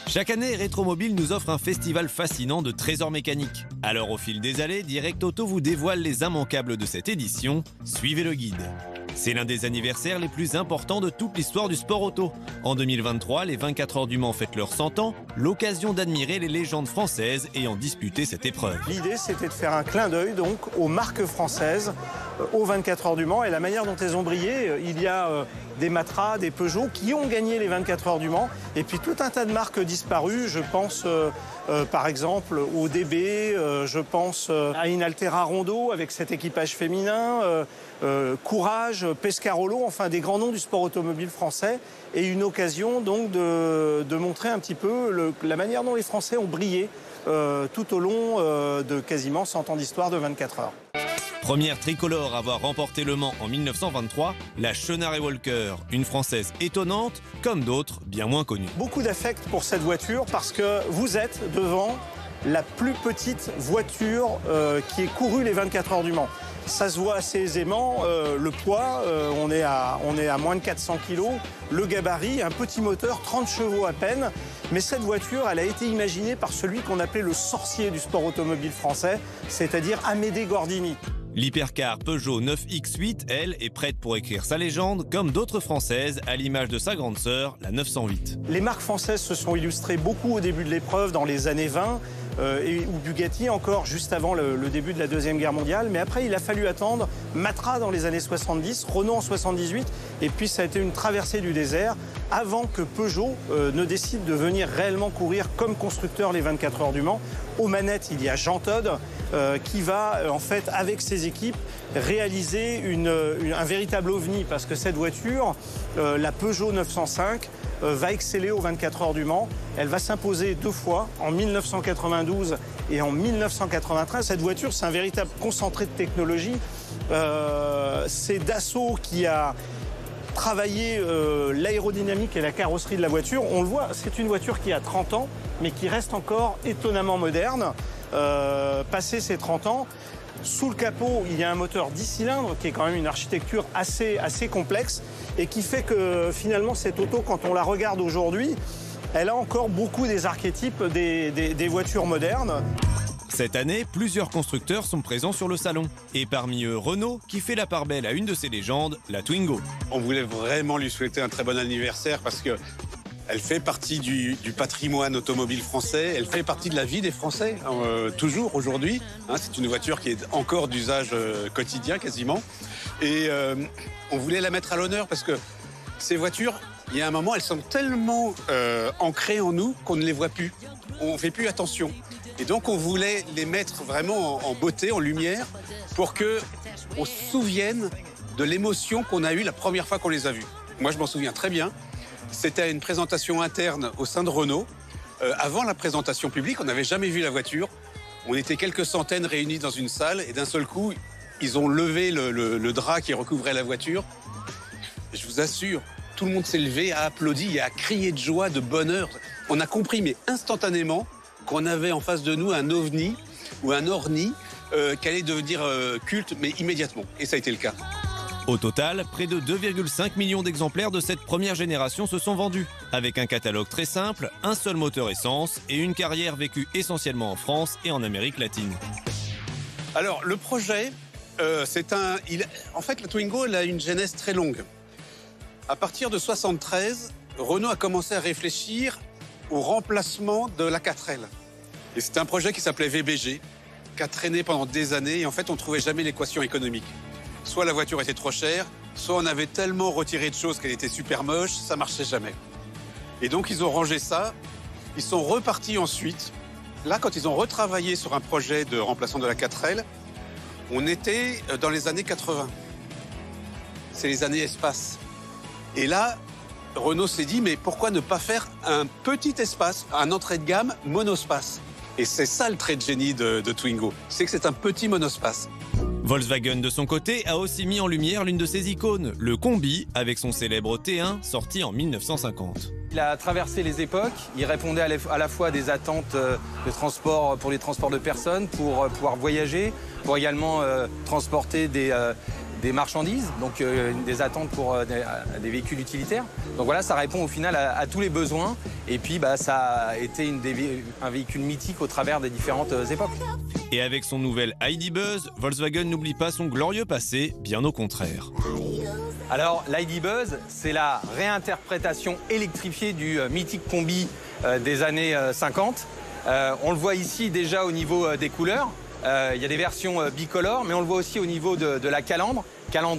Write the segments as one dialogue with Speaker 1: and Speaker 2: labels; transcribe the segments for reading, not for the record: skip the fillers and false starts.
Speaker 1: Chaque année, Rétromobile nous offre un festival fascinant de trésors mécaniques. Alors au fil des allées, Direct Auto vous dévoile les immanquables de cette édition. Suivez le guide. C'est l'un des anniversaires les plus importants de toute l'histoire du sport auto. En 2023, les 24 heures du Mans fêtent leurs 100 ans, l'occasion d'admirer les légendes françaises ayant disputé cette épreuve.
Speaker 2: L'idée, c'était de faire un clin d'œil donc aux marques françaises, aux 24 heures du Mans et la manière dont elles ont brillé. Il y a des Matra, des Peugeot qui ont gagné les 24 heures du Mans et puis tout un tas de marques disparues. Je pense par exemple au DB, je pense à Inaltera Rondo avec cet équipage féminin, Courage, Pescarolo, enfin des grands noms du sport automobile français et une occasion donc de montrer un petit peu la manière dont les Français ont brillé tout au long de quasiment 100 ans d'histoire de 24 heures.
Speaker 1: Première tricolore à avoir remporté Le Mans en 1923, la Chenard et Walker, une Française étonnante, comme d'autres bien moins connues.
Speaker 2: Beaucoup d'affect pour cette voiture parce que vous êtes devant la plus petite voiture qui ait couru les 24 heures du Mans. Ça se voit assez aisément, le poids, on est à moins de 400 kg, le gabarit, un petit moteur, 30 chevaux à peine. Mais cette voiture, elle a été imaginée par celui qu'on appelait le sorcier du sport automobile français, c'est-à-dire Amédée Gordini.
Speaker 1: L'hypercar Peugeot 9X8, elle, est prête pour écrire sa légende, comme d'autres françaises, à l'image de sa grande sœur, la 908.
Speaker 2: Les marques françaises se sont illustrées beaucoup au début de l'épreuve, dans les années 20, ou Bugatti encore juste avant le début de la Deuxième Guerre mondiale. Mais après, il a fallu attendre Matra dans les années 70, Renault en 78, et puis ça a été une traversée du désert avant que Peugeot ne décide de venir réellement courir comme constructeur les 24 heures du Mans. Aux manettes, il y a Jean Todt qui va en fait avec ses équipes réaliser un véritable ovni parce que cette voiture, la Peugeot 905, va exceller aux 24 heures du Mans. Elle va s'imposer 2 fois, en 1992 et en 1993. Cette voiture, c'est un véritable concentré de technologie. C'est Dassault qui a travaillé l'aérodynamique et la carrosserie de la voiture. On le voit, c'est une voiture qui a 30 ans, mais qui reste encore étonnamment moderne. Passé ces 30 ans, sous le capot, il y a un moteur 10 cylindres qui est quand même une architecture assez complexe et qui fait que finalement cette auto, quand on la regarde aujourd'hui, elle a encore beaucoup des archétypes des voitures modernes.
Speaker 1: Cette année, plusieurs constructeurs sont présents sur le salon. Et parmi eux, Renault, qui fait la part belle à une de ses légendes, la Twingo.
Speaker 3: On voulait vraiment lui souhaiter un très bon anniversaire parce que elle fait partie du patrimoine automobile français, elle fait partie de la vie des Français, toujours aujourd'hui. C'est une voiture qui est encore d'usage quotidien quasiment. Et on voulait la mettre à l'honneur parce que ces voitures, il y a un moment, elles sont tellement ancrées en nous qu'on ne les voit plus. On ne fait plus attention. Et donc on voulait les mettre vraiment en beauté, en lumière, pour qu'on se souvienne de l'émotion qu'on a eue la première fois qu'on les a vues. Moi, je m'en souviens très bien. C'était une présentation interne au sein de Renault. Avant la présentation publique, on n'avait jamais vu la voiture. On était quelques centaines réunis dans une salle et d'un seul coup, ils ont levé le drap qui recouvrait la voiture. Et je vous assure, tout le monde s'est levé, a applaudi et a crié de joie, de bonheur. On a compris, mais instantanément, qu'on avait en face de nous un ovni ou un orni qui allait devenir culte, mais immédiatement. Et ça a été le cas.
Speaker 1: Au total, près de 2,5 millions d'exemplaires de cette première génération se sont vendus, avec un catalogue très simple, un seul moteur essence et une carrière vécue essentiellement en France et en Amérique latine.
Speaker 3: Alors, le projet, en fait, la Twingo elle a une genèse très longue. À partir de 1973, Renault a commencé à réfléchir au remplacement de la 4L. Et c'était un projet qui s'appelait VBG, qui a traîné pendant des années, et en fait, on ne trouvait jamais l'équation économique. Soit la voiture était trop chère, soit on avait tellement retiré de choses qu'elle était super moche, ça marchait jamais. Et donc ils ont rangé ça, ils sont repartis ensuite. Là, quand ils ont retravaillé sur un projet de remplacement de la 4L, on était dans les années 80. C'est les années espace. Et là, Renault s'est dit, mais pourquoi ne pas faire un petit espace, un entrée de gamme monospace? Et c'est ça le trait de génie de Twingo, c'est que c'est un petit monospace.
Speaker 1: Volkswagen, de son côté, a aussi mis en lumière l'une de ses icônes, le Combi, avec son célèbre T1, sorti en 1950.
Speaker 4: Il a traversé les époques, il répondait à la fois à des attentes de transport pour les transports de personnes, pour pouvoir voyager, pour également transporter des des marchandises, donc des attentes pour des véhicules utilitaires. Donc voilà, ça répond au final à tous les besoins. Et puis ça a été un véhicule mythique au travers des différentes époques.
Speaker 1: Et avec son nouvel ID Buzz, Volkswagen n'oublie pas son glorieux passé, bien au contraire.
Speaker 4: Alors l'ID Buzz, c'est la réinterprétation électrifiée du mythique combi des années 50. On le voit ici déjà au niveau des couleurs. Il y a des versions bicolores, mais on le voit aussi au niveau de la calandre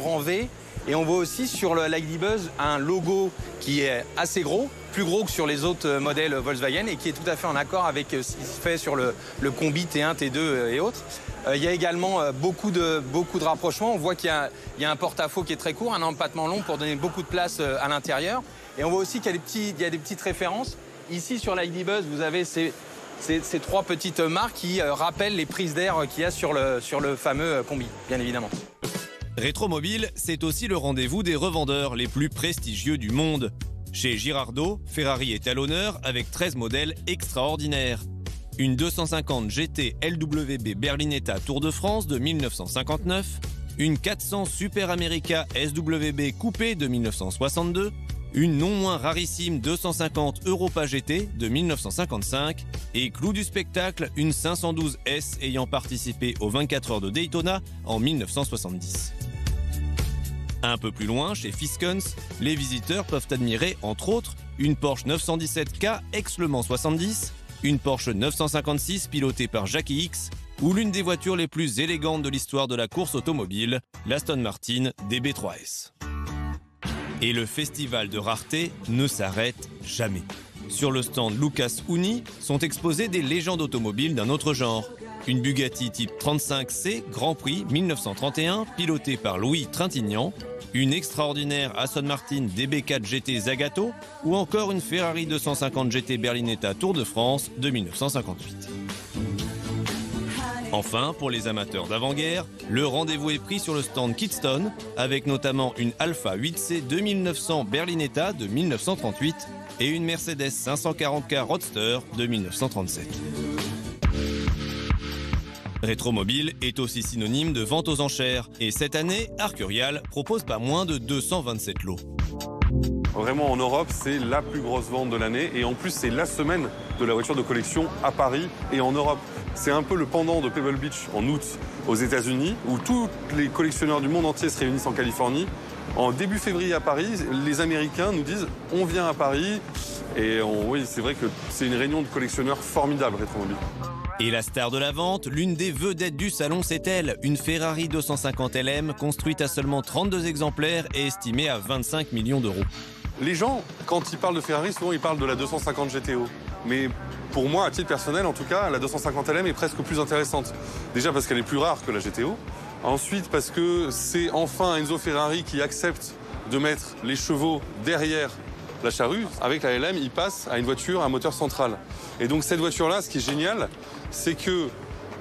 Speaker 4: en V. Et on voit aussi sur l'ID Buzz un logo qui est assez gros, plus gros que sur les autres modèles Volkswagen et qui est tout à fait en accord avec ce qui se fait sur le combi T1, T2 et autres. Il y a également beaucoup de rapprochements. On voit qu'il y a un porte-à-faux qui est très court, un empattement long pour donner beaucoup de place à l'intérieur. Et on voit aussi qu'il y a des petites références. Ici sur l'ID Buzz, vous avez ces 3 petites marques qui rappellent les prises d'air qu'il y a sur le fameux combi, bien évidemment.
Speaker 1: Rétromobile, c'est aussi le rendez-vous des revendeurs les plus prestigieux du monde. Chez Girardeau, Ferrari est à l'honneur avec 13 modèles extraordinaires. Une 250 GT LWB Berlinetta Tour de France de 1959, une 400 Super America SWB coupée de 1962, une non moins rarissime 250 Europa GT de 1955 et clou du spectacle, une 512 S ayant participé aux 24 heures de Daytona en 1970. Un peu plus loin, chez Fiskens, les visiteurs peuvent admirer, entre autres, une Porsche 917K ex-Le Mans 70, une Porsche 956 pilotée par Jackie Hicks ou l'une des voitures les plus élégantes de l'histoire de la course automobile, l'Aston Martin DB3S. Et le festival de rareté ne s'arrête jamais. Sur le stand Lucas Ouni sont exposées des légendes automobiles d'un autre genre. Une Bugatti Type 35C Grand Prix 1931 pilotée par Louis Trintignant, une extraordinaire Aston Martin DB4 GT Zagato ou encore une Ferrari 250 GT Berlinetta Tour de France de 1958. Enfin, pour les amateurs d'avant-guerre, le rendez-vous est pris sur le stand Kidston avec notamment une Alfa 8C 2900 Berlinetta de 1938 et une Mercedes 540K Roadster de 1937. Rétromobile est aussi synonyme de vente aux enchères et cette année, Arcurial propose pas moins de 227 lots.
Speaker 5: Vraiment en Europe, c'est la plus grosse vente de l'année et en plus c'est la semaine de la voiture de collection à Paris et en Europe. C'est un peu le pendant de Pebble Beach en août aux États-Unis où tous les collectionneurs du monde entier se réunissent en Californie. En début février à Paris, les Américains nous disent on vient à Paris et oui, c'est vrai que c'est une réunion de collectionneurs formidable, Rétromobile.
Speaker 1: Et la star de la vente, l'une des vedettes du salon, c'est elle, une Ferrari 250 LM construite à seulement 32 exemplaires et estimée à 25 millions d'euros.
Speaker 5: Les gens, quand ils parlent de Ferrari, souvent ils parlent de la 250 GTO. Mais pour moi, à titre personnel, en tout cas, la 250 LM est presque plus intéressante. Déjà parce qu'elle est plus rare que la GTO. Ensuite parce que c'est enfin Enzo Ferrari qui accepte de mettre les chevaux derrière la charrue. Avec la LM, il passe à une voiture à moteur central. Et donc cette voiture-là, ce qui est génial, c'est que,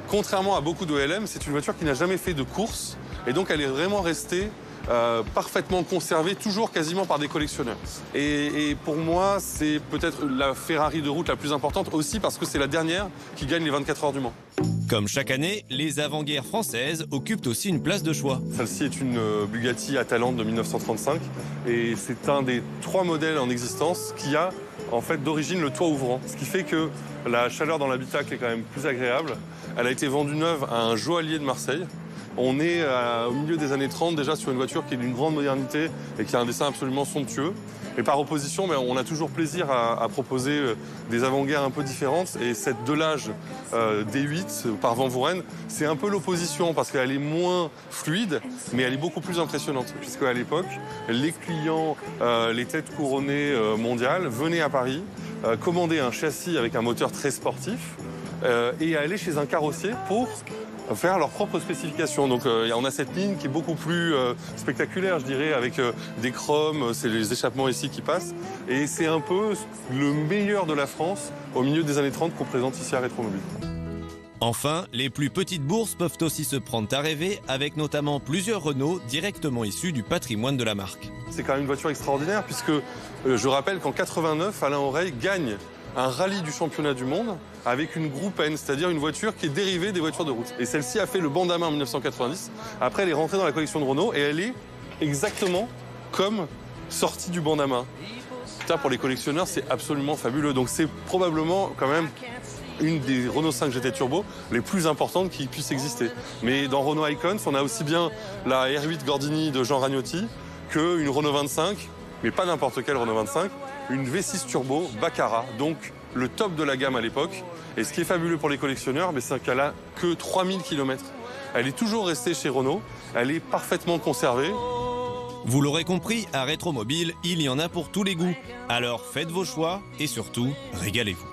Speaker 5: contrairement à beaucoup de LM, c'est une voiture qui n'a jamais fait de course. Et donc elle est vraiment restée parfaitement conservée, toujours quasiment par des collectionneurs. Et pour moi, c'est peut-être la Ferrari de route la plus importante aussi parce que c'est la dernière qui gagne les 24 heures du Mans.
Speaker 1: Comme chaque année, les avant-guerres françaises occupent aussi une place de choix.
Speaker 5: Celle-ci est une Bugatti Atalante de 1935 et c'est un des 3 modèles en existence qui a en fait d'origine le toit ouvrant. Ce qui fait que la chaleur dans l'habitacle est quand même plus agréable. Elle a été vendue neuve à un joaillier de Marseille. On est au milieu des années 30 déjà sur une voiture qui est d'une grande modernité et qui a un dessin absolument somptueux. Et par opposition, on a toujours plaisir à proposer des avant-guerres un peu différentes. Et cette Delage D8 par Van Vooren, c'est un peu l'opposition parce qu'elle est moins fluide, mais elle est beaucoup plus impressionnante. Puisque à l'époque, les clients, les têtes couronnées mondiales venaient à Paris, commander un châssis avec un moteur très sportif et aller chez un carrossier pour faire leurs propres spécifications. Donc on a cette ligne qui est beaucoup plus spectaculaire, je dirais, avec des chromes, c'est les échappements ici qui passent. Et c'est un peu le meilleur de la France au milieu des années 30 qu'on présente ici à Rétromobile.
Speaker 1: Enfin, les plus petites bourses peuvent aussi se prendre à rêver, avec notamment plusieurs Renault directement issus du patrimoine de la marque.
Speaker 5: C'est quand même une voiture extraordinaire, puisque je rappelle qu'en 89, Alain Oreille gagne un rallye du championnat du monde avec une Groupe N, c'est-à-dire une voiture qui est dérivée des voitures de route. Et celle-ci a fait le banc d'à main en 1990. Après, elle est rentrée dans la collection de Renault et elle est exactement comme sortie du banc d'à main. Putain, pour les collectionneurs, c'est absolument fabuleux. Donc c'est probablement quand même une des Renault 5 GT Turbo les plus importantes qui puissent exister. Mais dans Renault Icons, on a aussi bien la R8 Gordini de Jean Ragnotti qu'une Renault 25, mais pas n'importe quelle Renault 25, une V6 Turbo Baccarat, donc le top de la gamme à l'époque. Et ce qui est fabuleux pour les collectionneurs, c'est qu'elle a que 3000 km. Elle est toujours restée chez Renault, elle est parfaitement conservée.
Speaker 1: Vous l'aurez compris, à Rétromobile, il y en a pour tous les goûts. Alors faites vos choix et surtout, régalez-vous.